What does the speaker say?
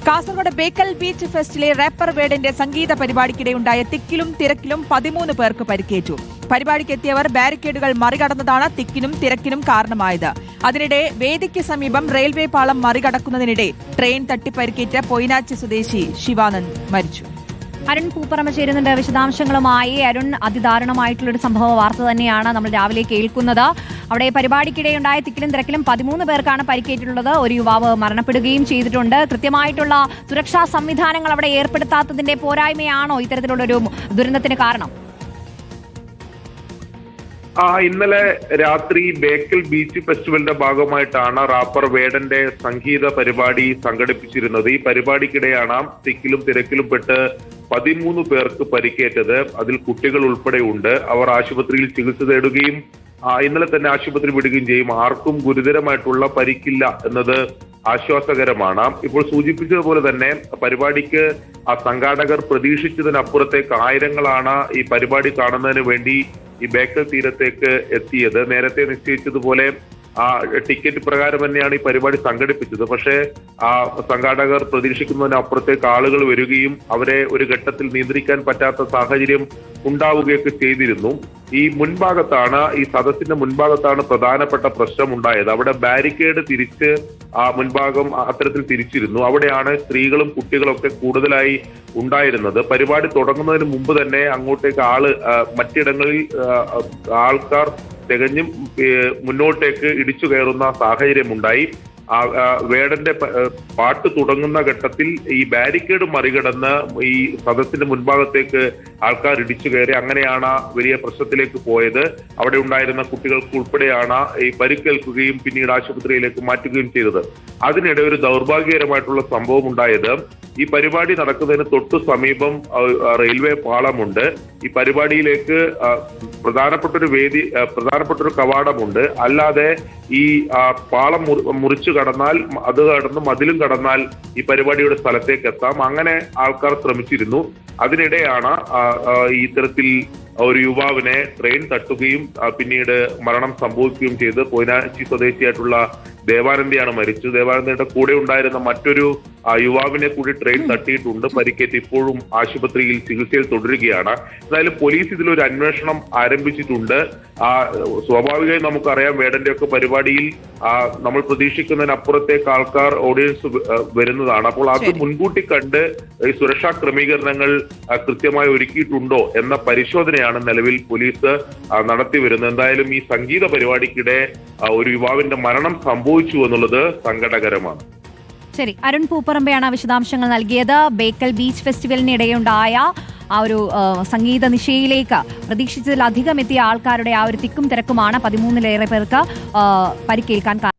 Kasaragod Bekal beach ഫെസ്റ്റിലെ wrapper വേഡിന്റെ സംഗീത പരിപാടിക്കിടെയുണ്ടായ തിക്കിലും തിരക്കിലും 13 പേർക്ക് പരിക്കേറ്റു. പരിപാടിക്കെത്തിയവർ ബാരിക്കേഡുകൾ മറികടന്നതാണ് തിക്കിനും തിരക്കിനും കാരണമായത്. അതിനിടെ വേദിക്ക് സമീപം റെയിൽവേ പാളം മറികടക്കുന്നതിനിടെ ട്രെയിൻ തട്ടി പരിക്കേറ്റ പൊയിനാച്ചി സ്വദേശി ശിവാനന്ദ് മരിച്ചു. അരുൺ പൂപ്പറമ്പ് ചേരുന്നുണ്ട് വിശദാംശങ്ങളുമായി. അരുൺ, അതിദാരുണമായിട്ടുള്ളൊരു സംഭവ വാർത്ത തന്നെയാണ് നമ്മൾ രാവിലെ കേൾക്കുന്നത്. അവിടെ പരിപാടിക്കിടെയുണ്ടായ തിക്കിലും തിരക്കിലും 13 പേർക്കാണ് പരിക്കേറ്റിട്ടുള്ളത്. ഒരു യുവാവ് മരണപ്പെടുകയും ചെയ്തിട്ടുണ്ട്. കൃത്യമായിട്ടുള്ള സുരക്ഷാ സംവിധാനങ്ങൾ അവിടെ ഏർപ്പെടുത്താത്തതിന്റെ പോരായ്മയാണോ ഇത്തരത്തിലുള്ളൊരു ദുരന്തത്തിന് കാരണം? ഇന്നലെ രാത്രി ബേക്കൽ ബീച്ച് ഫെസ്റ്റിവലിന്റെ ഭാഗമായിട്ടാണ് റാപ്പർ വേടന്റെ സംഗീത പരിപാടി സംഘടിപ്പിച്ചിരുന്നത്. ഈ പരിപാടിക്കിടെയാണ് തിക്കിലും തിരക്കിലും പെട്ട് 13 പേർക്ക് പരിക്കേറ്റത്. അതിൽ കുട്ടികൾ ഉൾപ്പെടെ ഉണ്ട്. അവർ ആശുപത്രിയിൽ ചികിത്സ തേടുകയും ഇന്നലെ തന്നെ ആശുപത്രി വിടുകയും ചെയ്യും. ആർക്കും ഗുരുതരമായിട്ടുള്ള പരിക്കില്ല എന്നത് ആശ്വാസകരമാണ്. ഇപ്പോൾ സൂചിപ്പിച്ചതുപോലെ തന്നെ പരിപാടിക്ക് സംഘാടകർ പ്രതീക്ഷിച്ചതിനപ്പുറത്തേക്ക് ആയിരങ്ങളാണ് ഈ പരിപാടി കാണുന്നതിന് വേണ്ടി ഈ ബേക്കൽ തീരത്തേക്ക് എത്തിയത്. നേരത്തെ നിശ്ചയിച്ചതുപോലെ ടിക്കറ്റ് പ്രകാരം തന്നെയാണ് ഈ പരിപാടി സംഘടിപ്പിച്ചത്. പക്ഷേ സംഘാടകർ പ്രതീക്ഷിക്കുന്നതിനപ്പുറത്തേക്ക് ആളുകൾ വരികയും അവരെ ഒരു ഘട്ടത്തിൽ നിയന്ത്രിക്കാൻ പറ്റാത്ത സാഹചര്യം ഉണ്ടാവുകയൊക്കെ ചെയ്തിരുന്നു. ഈ മുൻഭാഗത്താണ്, ഈ സദസ്സിന്റെ മുൻഭാഗത്താണ് പ്രധാനപ്പെട്ട പ്രശ്നം ഉണ്ടായത്. അവിടെ ബാരിക്കേഡ് തിരിച്ച് മുൻഭാഗം അത്തരത്തിൽ തിരിച്ചിരുന്നു. അവിടെയാണ് സ്ത്രീകളും കുട്ടികളൊക്കെ കൂടുതലായി ഉണ്ടായിരുന്നത്. പരിപാടി തുടങ്ങുന്നതിന് മുമ്പ് തന്നെ അങ്ങോട്ടേക്ക് മറ്റിടങ്ങളിൽ ആൾക്കാർ തികഞ്ഞും മുന്നോട്ടേക്ക് ഇടിച്ചു കയറുന്ന സാഹചര്യമുണ്ടായി. വേടന്റെ പാട്ട് തുടങ്ങുന്ന ഘട്ടത്തിൽ ഈ ബാരിക്കേഡ് മറികടന്ന് ഈ സദസ്സിന്റെ മുൻഭാഗത്തേക്ക് ആൾക്കാർ ഇടിച്ചു കയറി. അങ്ങനെയാണ് വലിയ പ്രശ്നത്തിലേക്ക് പോയത്. അവിടെ ഉണ്ടായിരുന്ന കുട്ടികൾക്ക് ഉൾപ്പെടെയാണ് ഈ പരിക്കേൽക്കുകയും പിന്നീട് ആശുപത്രിയിലേക്ക് മാറ്റുകയും ചെയ്തത്. അതിനിടെ ഒരു ദൗർഭാഗ്യകരമായിട്ടുള്ള സംഭവം ഉണ്ടായത്, ഈ പരിപാടി നടക്കുന്നതിന് തൊട്ടു സമീപം റെയിൽവേ പാളമുണ്ട്. ഈ പരിപാടിയിലേക്ക് പ്രധാനപ്പെട്ടൊരു കവാടമുണ്ട്. അല്ലാതെ ഈ പാളം മുറിച്ചു കടന്നാൽ, അത് കടന്ന് മതിലും കടന്നാൽ ഈ പരിപാടിയുടെ സ്ഥലത്തേക്ക് എത്താം. അങ്ങനെ ആൾക്കാർ ശ്രമിച്ചിരുന്നു. അതിനിടെയാണ് ഇത്തരത്തിൽ ഒരു യുവാവിനെ ട്രെയിൻ തട്ടുകയും പിന്നീട് മരണം സംഭവിക്കുകയും ചെയ്ത് പൊയിനാച്ചി സ്വദേശിയായിട്ടുള്ള ദേവാനന്ദയാണ് മരിച്ചത്. ദേവാനന്ദയുടെ കൂടെ ഉണ്ടായിരുന്ന മറ്റൊരു യുവാവിനെ കൂടി ട്രെയിൻ തട്ടിയിട്ടുണ്ട്. പരിക്കേറ്റ് ഇപ്പോഴും ആശുപത്രിയിൽ ചികിത്സയിൽ തുടരുകയാണ്. എന്തായാലും പോലീസ് ഇതിലൊരു അന്വേഷണം ആരംഭിച്ചിട്ടുണ്ട്. സ്വാഭാവികമായി നമുക്കറിയാം, വേടന്റെ ഒക്കെ പരിപാടിയിൽ നമ്മൾ പ്രതീക്ഷിക്കുന്നതിനപ്പുറത്തേക്ക് ആൾക്കാർ ഓഡിയൻസ് വരുന്നതാണ്. അപ്പോൾ അത് മുൻകൂട്ടി കണ്ട് ഈ സുരക്ഷാ ക്രമീകരണങ്ങൾ കൃത്യമായി ഒരുക്കിയിട്ടുണ്ടോ എന്ന പരിശോധനയാണ് നിലവിൽ പോലീസ് നടത്തി വരുന്നത്. എന്തായാലും ഈ സംഗീത പരിപാടിക്കിടെ ഒരു യുവാവിന്റെ മരണം സംഭവിച്ചു എന്നുള്ളത് സങ്കടകരമാണ്. ശരി, അരുൺ പൂപ്പറമ്പയാണ് വിശദാംശങ്ങൾ നൽകിയത്. ബേക്കൽ ബീച്ച് ഫെസ്റ്റിവലിനിടെയുണ്ടായ ആ ഒരു സംഗീത നിശയിലേക്ക് പ്രതീക്ഷിച്ചതിലധികം എത്തിയ ആൾക്കാരുടെ ആ ഒരു തിക്കും തിരക്കുമാണ് 13-ലേറെ പേർക്ക് പരിക്കേൽക്കാൻ കാരണം.